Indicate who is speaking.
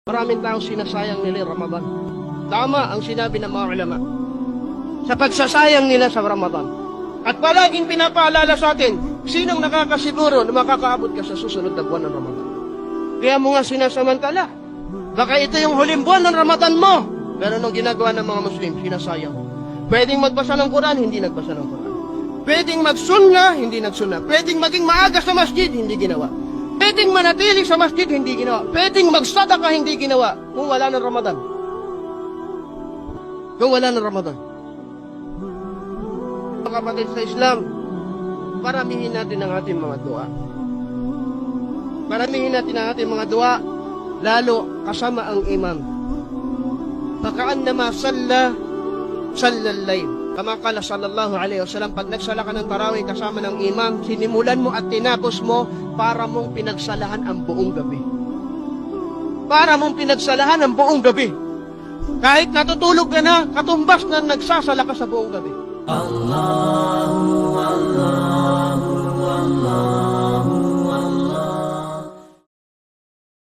Speaker 1: Maraming tao sinasayang nila yung Ramadan. Tama ang sinabi ng mga ulama sa pagsasayang nila sa Ramadan. At palaging pinapaalala sa atin, sinong nakakasiguro na makakaabot ka sa susunod na buwan ng Ramadan. Kaya mo nga sinasamantala. Baka ito yung huling buwan ng Ramadan mo. Pero nung ginagawa ng mga Muslim, sinasayang. Pwedeng magbasa ng Quran, hindi nagbasa ng Quran. Pwedeng magsunna, hindi nagsunna. Pwedeng maging maaga sa masjid, hindi ginawa. Pwedeng manatili sa masjid, hindi ginawa. Pwedeng magsadaka, hindi ginawa. Kung wala ng Ramadan. Kung wala ng Ramadan. Mga kapatid sa Islam, paramihin natin ang ating mga dua. Paramihin natin ang ating mga dua, lalo kasama ang imam. Faka'annama sallal layl. Kama kala sallallahu alaihi wasallam, pag nagsala ka ng tarawih kasama ng imam, sinimulan mo at tinapos mo para mong pinagsalahan ang buong gabi. Para mong pinagsalahan ang buong gabi. Kahit natutulog ka na, katumbas na nagsasala ka sa buong gabi. Allah